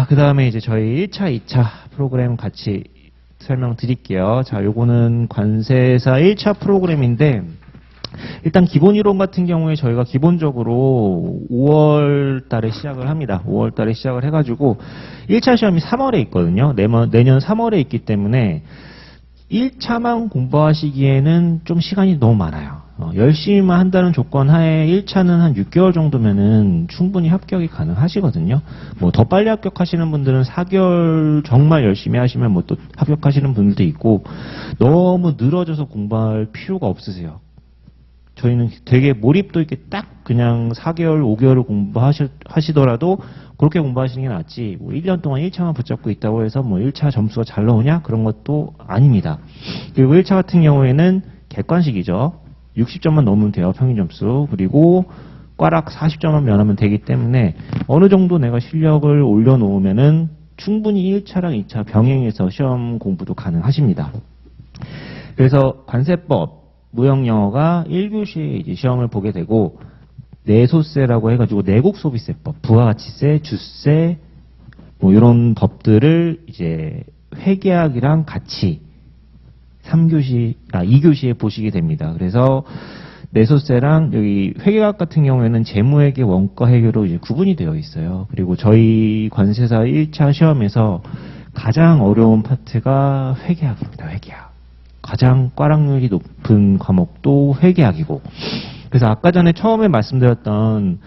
그 다음에 이제 저희 1차, 2차 프로그램 같이 설명드릴게요. 자, 요거는 관세사 1차 프로그램인데, 일단 기본 이론 같은 경우에 저희가 기본적으로 5월 달에 시작을 합니다. 5월 달에 시작을 해가지고 1차 시험이 3월에 있거든요. 내년 3월에 있기 때문에 1차만 공부하시기에는 좀 시간이 너무 많아요. 열심히만 한다는 조건 하에 1차는 한 6개월 정도면은 충분히 합격이 가능하시거든요. 뭐 더 빨리 합격하시는 분들은 4개월 정말 열심히 하시면 뭐 또 합격하시는 분들도 있고, 너무 늘어져서 공부할 필요가 없으세요. 저희는 되게 몰입도 있게 딱 그냥 4개월, 5개월을 공부하시더라도 그렇게 공부하시는 게 낫지, 뭐 1년 동안 1차만 붙잡고 있다고 해서 뭐 1차 점수가 잘 나오냐? 그런 것도 아닙니다. 그리고 1차 같은 경우에는 객관식이죠. 60점만 넘으면 돼요, 평균 점수. 그리고 꽈락 40점만 면하면 되기 때문에 어느 정도 내가 실력을 올려놓으면은 충분히 1차랑 2차 병행해서 시험 공부도 가능하십니다. 그래서 관세법, 무형영어가 1교시에 이제 시험을 보게 되고, 내소세라고 해가지고 내국소비세법, 부가가치세, 주세, 뭐 이런 법들을 이제 회계학이랑 같이 2교시에 보시게 됩니다. 그래서 내소세랑 여기 회계학 같은 경우에는 재무회계 원가 회계로 이제 구분이 되어 있어요. 그리고 저희 관세사 1차 시험에서 가장 어려운 파트가 회계학입니다. 회계학. 가장 꽈락률이 높은 과목도 회계학이고, 그래서 아까 전에 처음에 말씀드렸던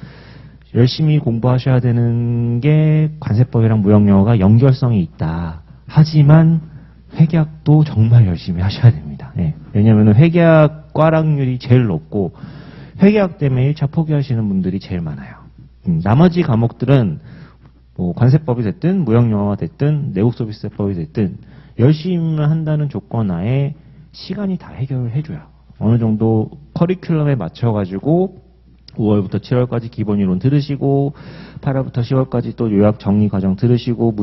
열심히 공부하셔야 되는 게 관세법이랑 무형영어가 연결성이 있다. 하지만 회계학도 정말 열심히 하셔야 됩니다. 네. 왜냐하면 회계학 꽈락률이 제일 높고 회계학 때문에 1차 포기하시는 분들이 제일 많아요. 나머지 과목들은 뭐 관세법이 됐든 무형영어가 됐든 내국소비세법이 됐든 열심히만 한다는 조건 하에 시간이 다 해결을 해줘요. 어느 정도 커리큘럼에 맞춰가지고 5월부터 7월까지 기본이론 들으시고 8월부터 10월까지 또 요약 정리 과정 들으시고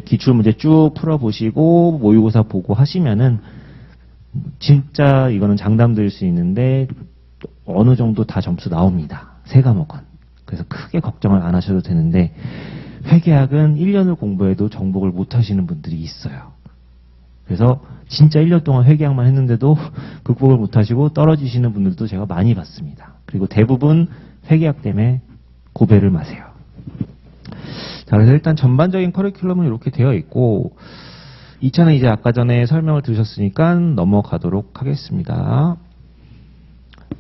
기출문제 쭉 풀어보시고 모의고사 보고 하시면은 진짜 이거는 장담 드릴 수 있는데 어느 정도 다 점수 나옵니다. 세 과목은. 그래서 크게 걱정을 안 하셔도 되는데, 회계학은 1년을 공부해도 정복을 못 하시는 분들이 있어요. 그래서 진짜 1년 동안 회계학만 했는데도 극복을 못하시고 떨어지시는 분들도 제가 많이 봤습니다. 그리고 대부분 회계학 때문에 고배를 마세요. 자, 그래서 일단 전반적인 커리큘럼은 이렇게 되어 있고, 2차는 이제 아까 전에 설명을 들으셨으니까 넘어가도록 하겠습니다.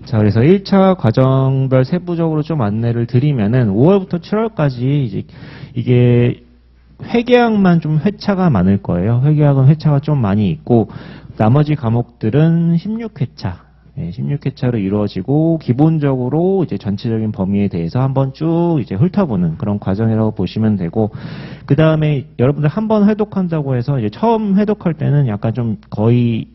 자, 그래서 1차 과정별 세부적으로 좀 안내를 드리면은 5월부터 7월까지 이제 이게 회계학만 좀 회차가 많을 거예요. 회계학은 회차가 좀 많이 있고, 나머지 과목들은 16회차, 16회차로 이루어지고, 기본적으로 이제 전체적인 범위에 대해서 한번 쭉 이제 훑어보는 그런 과정이라고 보시면 되고, 그 다음에 여러분들 한번 회독한다고 해서 이제 처음 회독할 때는 약간 좀 거의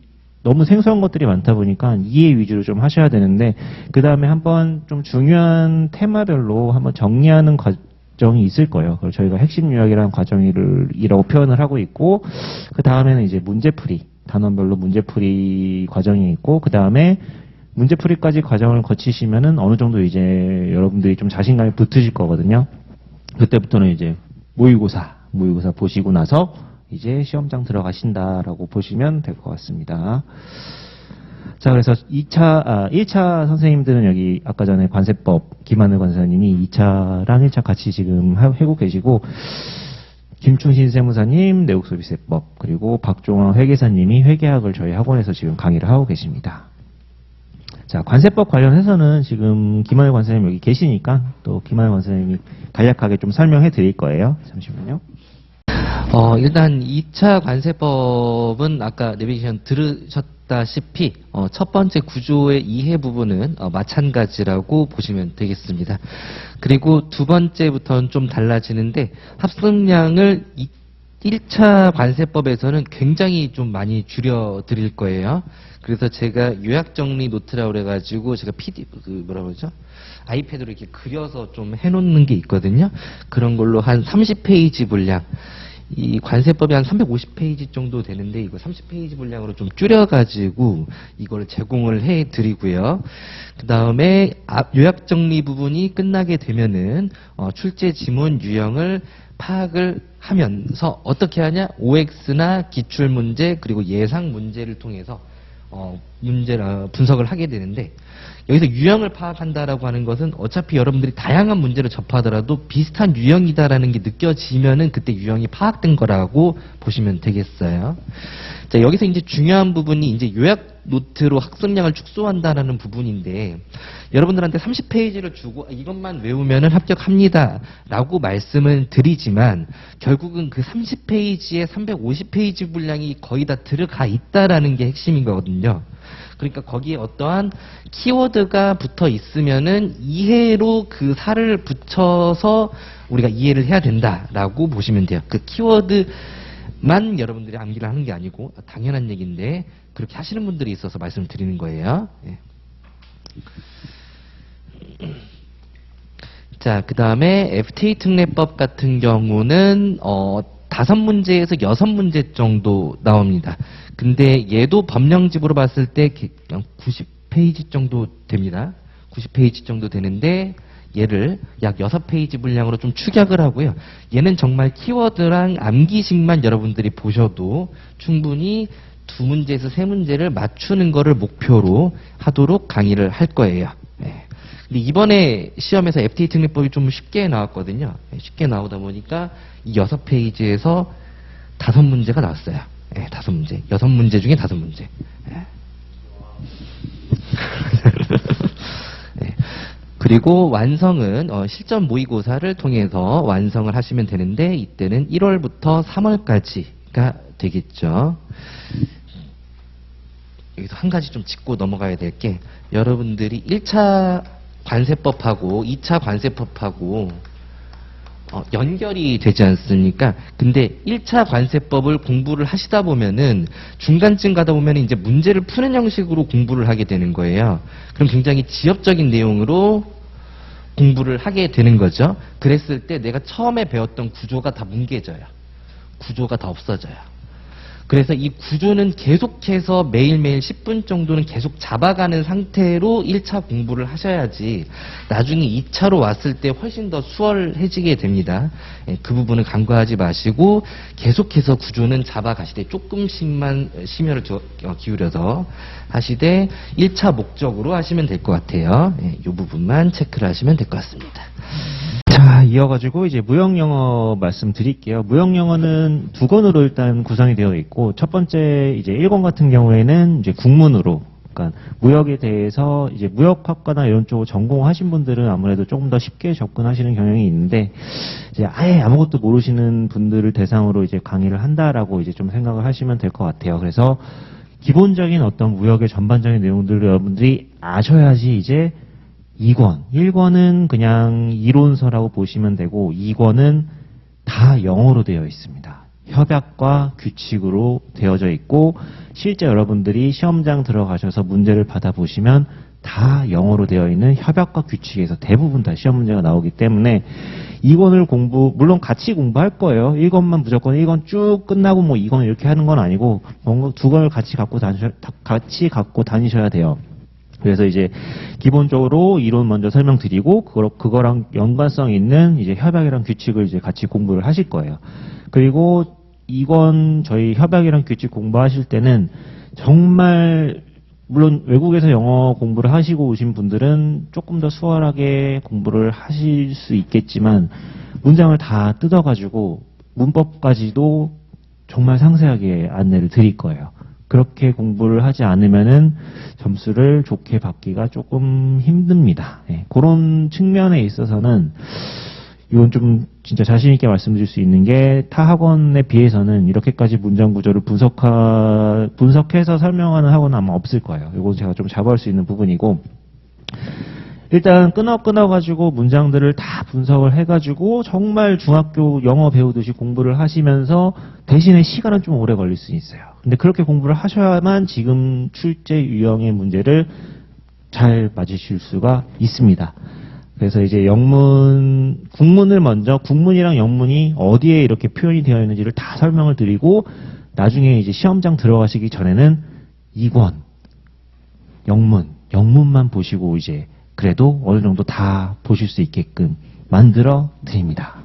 너무 생소한 것들이 많다 보니까 이해 위주로 좀 하셔야 되는데, 그 다음에 한번 좀 중요한 테마별로 한번 정리하는 과정이 있을 거예요. 그래서 저희가 핵심 요약이라는 과정이라고 표현을 하고 있고, 그 다음에는 이제 문제풀이, 단원별로 문제풀이 과정이 있고, 그 다음에 문제풀이까지 과정을 거치시면은 어느 정도 이제 여러분들이 좀 자신감이 붙으실 거거든요. 그때부터는 이제 모의고사 보시고 나서 이제 시험장 들어가신다라고 보시면 될 것 같습니다. 자, 그래서 1차 선생님들은 여기 아까 전에 관세법 김하늘 관세사님이 2차랑 1차 같이 지금 하고 계시고, 김충신 세무사님 내국소비세법, 그리고 박종환 회계사님이 회계학을 저희 학원에서 지금 강의를 하고 계십니다. 자, 관세법 관련해서는 지금 김하늘 관세사님 여기 계시니까 또 김하늘 관세사님이 간략하게 좀 설명해 드릴 거예요. 잠시만요. 일단 2차 관세법은 아까 내비게이션 들으셨다시피 첫 번째 구조의 이해 부분은 마찬가지라고 보시면 되겠습니다. 그리고 두 번째부터는 좀 달라지는데, 합성량을 1차 관세법에서는 굉장히 좀 많이 줄여 드릴 거예요. 그래서 제가 요약정리 노트라고 그래가지고 제가 뭐라고 그러죠? 아이패드로 이렇게 그려서 좀 해놓는 게 있거든요. 그런 걸로 한 30페이지 분량. 이 관세법이 한 350페이지 정도 되는데, 이거 30페이지 분량으로 좀 줄여가지고 이걸 제공을 해드리고요. 그 다음에 요약정리 부분이 끝나게 되면은 출제 지문 유형을 파악을 하면서 어떻게 하냐? OX나 기출 문제 그리고 예상 문제를 통해서 분석을 하게 되는데, 여기서 유형을 파악한다라고 하는 것은 어차피 여러분들이 다양한 문제를 접하더라도 비슷한 유형이다라는 게 느껴지면은 그때 유형이 파악된 거라고 보시면 되겠어요. 자, 여기서 이제 중요한 부분이 이제 요약 노트로 학습량을 축소한다라는 부분인데, 여러분들한테 30페이지를 주고 이것만 외우면은 합격합니다라고 말씀을 드리지만 결국은 그 30페이지에 350페이지 분량이 거의 다 들어가 있다라는 게 핵심인 거거든요. 그러니까 거기에 어떠한 키워드가 붙어 있으면은 이해로 그 살을 붙여서 우리가 이해를 해야 된다라고 보시면 돼요. 그 키워드만 여러분들이 암기를 하는 게 아니고, 당연한 얘기인데 그렇게 하시는 분들이 있어서 말씀을 드리는 거예요. 예. 자, 그 다음에 FTA 특례법 같은 경우는 5문제에서 6문제 정도 나옵니다. 근데 얘도 법령집으로 봤을 때 그냥 90페이지 정도 됩니다. 90페이지 정도 되는데 얘를 약 6페이지 분량으로 좀 축약을 하고요. 얘는 정말 키워드랑 암기식만 여러분들이 보셔도 충분히 2문제에서 3문제를 맞추는 거를 목표로 하도록 강의를 할 거예요. 네. 근데 이번에 시험에서 FTA 특례법이 좀 쉽게 나왔거든요. 쉽게 나오다 보니까 이 6페이지에서 5문제가 나왔어요. 네, 5문제. 6문제 중에 5문제. 네. 네. 그리고 완성은 실전 모의고사를 통해서 완성을 하시면 되는데, 이때는 1월부터 3월까지가 되겠죠. 여기서 한 가지 좀 짚고 넘어가야 될 게, 여러분들이 1차 관세법하고 2차 관세법하고 연결이 되지 않습니까? 근데 1차 관세법을 공부를 하시다 보면은 중간쯤 가다 보면 이제 문제를 푸는 형식으로 공부를 하게 되는 거예요. 그럼 굉장히 지엽적인 내용으로 공부를 하게 되는 거죠. 그랬을 때 내가 처음에 배웠던 구조가 다 뭉개져요. 구조가 다 없어져요. 그래서 이 구조는 계속해서 매일매일 10분 정도는 계속 잡아가는 상태로 1차 공부를 하셔야지 나중에 2차로 왔을 때 훨씬 더 수월해지게 됩니다. 그 부분은 간과하지 마시고 계속해서 구조는 잡아가시되 조금씩만 심혈을 기울여서 하시되 1차 목적으로 하시면 될 것 같아요. 이 부분만 체크를 하시면 될 것 같습니다. 자, 이어가지고 이제 무역영어 말씀드릴게요. 무역영어는 2권으로 일단 구성이 되어 있고, 첫 번째 이제 1권 같은 경우에는 이제 국문으로, 그러니까 무역에 대해서 이제 무역학과나 이런 쪽을 전공하신 분들은 아무래도 조금 더 쉽게 접근하시는 경향이 있는데, 이제 아예 아무것도 모르시는 분들을 대상으로 이제 강의를 한다라고 이제 좀 생각을 하시면 될 것 같아요. 그래서 기본적인 어떤 무역의 전반적인 내용들을 여러분들이 아셔야지 이제 2권, 1권은 그냥 이론서라고 보시면 되고 2권은 다 영어로 되어 있습니다. 협약과 규칙으로 되어져 있고, 실제 여러분들이 시험장 들어가셔서 문제를 받아보시면 다 영어로 되어 있는 협약과 규칙에서 대부분 다 시험 문제가 나오기 때문에 2권을 물론 같이 공부할 거예요. 1권만 무조건 1권 쭉 끝나고 뭐 2권 이렇게 하는 건 아니고 뭔가 2권을 같이 갖고 다니셔야 돼요. 그래서 이제 기본적으로 이론 먼저 설명드리고 그거랑 연관성 있는 이제 협약이랑 규칙을 이제 같이 공부를 하실 거예요. 그리고 이건 저희 협약이랑 규칙 공부하실 때는 정말 물론 외국에서 영어 공부를 하시고 오신 분들은 조금 더 수월하게 공부를 하실 수 있겠지만 문장을 다 뜯어가지고 문법까지도 정말 상세하게 안내를 드릴 거예요. 그렇게 공부를 하지 않으면은 점수를 좋게 받기가 조금 힘듭니다. 네, 그런 측면에 있어서는 이건 좀 진짜 자신 있게 말씀드릴 수 있는 게, 타 학원에 비해서는 이렇게까지 문장 구조를 분석해서 설명하는 학원은 아마 없을 거예요. 이건 제가 좀 자부할 수 있는 부분이고, 일단 끊어가지고 문장들을 다 분석을 해가지고 정말 중학교 영어 배우듯이 공부를 하시면서 대신에 시간은 좀 오래 걸릴 수 있어요. 근데 그렇게 공부를 하셔야만 지금 출제 유형의 문제를 잘 맞으실 수가 있습니다. 그래서 이제 국문을 먼저, 국문이랑 영문이 어디에 이렇게 표현이 되어 있는지를 다 설명을 드리고, 나중에 이제 시험장 들어가시기 전에는 2권, 영문만 보시고 이제 그래도 어느 정도 다 보실 수 있게끔 만들어 드립니다.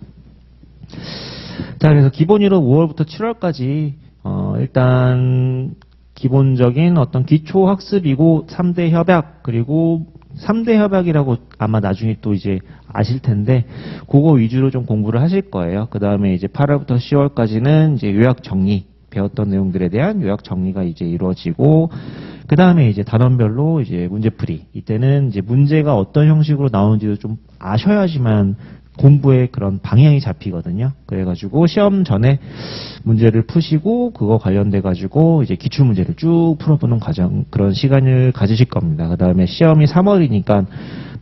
자, 그래서 기본으로 5월부터 7월까지 일단 기본적인 어떤 기초 학습이고 3대 협약, 그리고 3대 협약이라고 아마 나중에 또 이제 아실 텐데 그거 위주로 좀 공부를 하실 거예요. 그 다음에 이제 8월부터 10월까지는 이제 요약 정리, 배웠던 내용들에 대한 요약 정리가 이제 이루어지고, 그 다음에 이제 단원별로 이제 문제풀이. 이때는 이제 문제가 어떤 형식으로 나오는지도 좀 아셔야지만 공부의 그런 방향이 잡히거든요. 그래가지고 시험 전에 문제를 푸시고 그거 관련돼가지고 이제 기출문제를 쭉 풀어보는 과정, 그런 시간을 가지실 겁니다. 그 다음에 시험이 3월이니까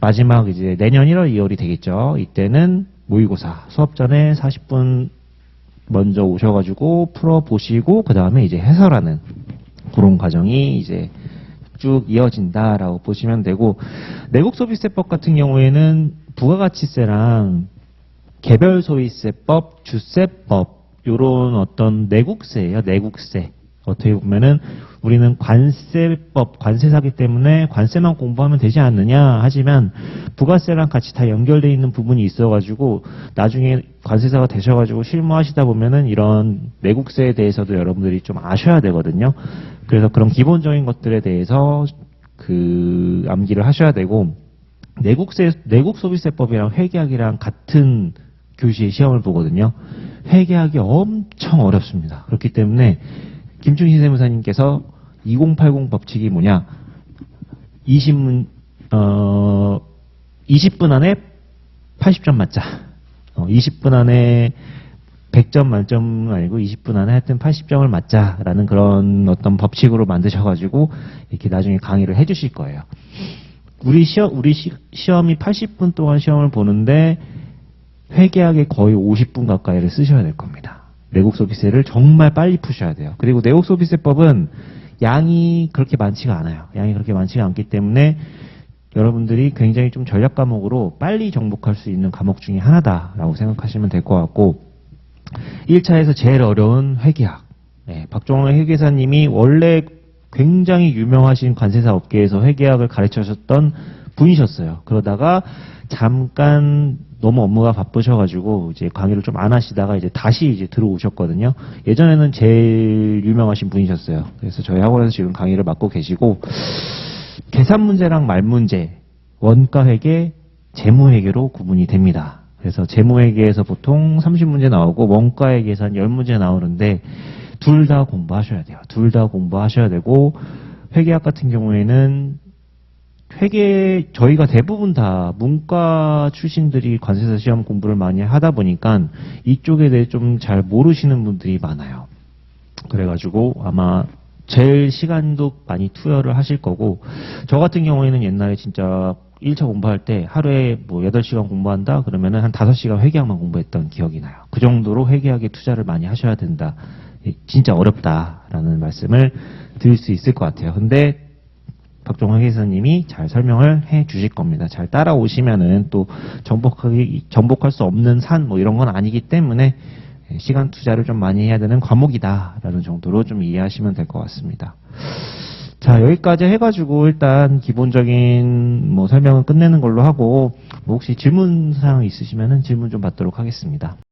마지막 이제 내년 1월, 2월이 되겠죠. 이때는 모의고사 수업 전에 40분 먼저 오셔가지고 풀어보시고 그 다음에 이제 해설하는 그런 과정이 이제 쭉 이어진다라고 보시면 되고, 내국소비세법 같은 경우에는 부가가치세랑 개별소비세법, 주세법 요런 어떤 내국세예요. 내국세. 어떻게 보면은 우리는 관세법, 관세사기 때문에 관세만 공부하면 되지 않느냐 하지만 부가세랑 같이 다 연결되어 있는 부분이 있어가지고 나중에 관세사가 되셔가지고 실무하시다 보면은 이런 내국세에 대해서도 여러분들이 좀 아셔야 되거든요. 그래서 그런 기본적인 것들에 대해서 그 암기를 하셔야 되고, 내국소비세법이랑 회계학이랑 같은 교시의 시험을 보거든요. 회계학이 엄청 어렵습니다. 그렇기 때문에 김충신 세무사님께서 2080 법칙이 뭐냐, 20분 안에 80점 맞자. 20분 안에 100점 만점은 아니고 20분 안에 하여튼 80점을 맞자라는 그런 어떤 법칙으로 만드셔가지고 이렇게 나중에 강의를 해주실 거예요. 우리 시험이 80분 동안 시험을 보는데 회계학에 거의 50분 가까이를 쓰셔야 될 겁니다. 내국소비세를 정말 빨리 푸셔야 돼요. 그리고 내국소비세법은 양이 그렇게 많지가 않아요. 양이 그렇게 많지가 않기 때문에 여러분들이 굉장히 좀 전략 과목으로 빨리 정복할 수 있는 과목 중에 하나다라고 생각하시면 될 것 같고, 1차에서 제일 어려운 회계학. 네, 박종원 회계사님이 원래 굉장히 유명하신 관세사 업계에서 회계학을 가르쳐주셨던 분이셨어요. 그러다가 잠깐 너무 업무가 바쁘셔가지고 이제 강의를 좀 안 하시다가 이제 다시 이제 들어오셨거든요. 예전에는 제일 유명하신 분이셨어요. 그래서 저희 학원에서 지금 강의를 맡고 계시고, 계산 문제랑 말 문제, 원가 회계, 재무 회계로 구분이 됩니다. 그래서 재무 회계에서 보통 30문제 나오고 원가 회계에서 한 10문제 나오는데 둘 다 공부하셔야 돼요. 둘 다 공부하셔야 되고, 회계학 같은 경우에는 저희가 대부분 다 문과 출신들이 관세사 시험 공부를 많이 하다 보니까 이쪽에 대해 좀 잘 모르시는 분들이 많아요. 그래가지고 아마 제일 시간도 많이 투여를 하실 거고, 저 같은 경우에는 옛날에 진짜 1차 공부할 때 하루에 뭐 8시간 공부한다 그러면은 한 5시간 회계학만 공부했던 기억이 나요. 그 정도로 회계학에 투자를 많이 하셔야 된다. 진짜 어렵다라는 말씀을 드릴 수 있을 것 같아요. 근데 박종환 회계사님이 잘 설명을 해 주실 겁니다. 잘 따라오시면은 또 정복할 수 없는 산 뭐 이런 건 아니기 때문에 시간 투자를 좀 많이 해야 되는 과목이다라는 정도로 좀 이해하시면 될 것 같습니다. 자, 여기까지 해가지고 일단 기본적인 뭐 설명은 끝내는 걸로 하고, 뭐 혹시 질문 사항 있으시면은 질문 좀 받도록 하겠습니다.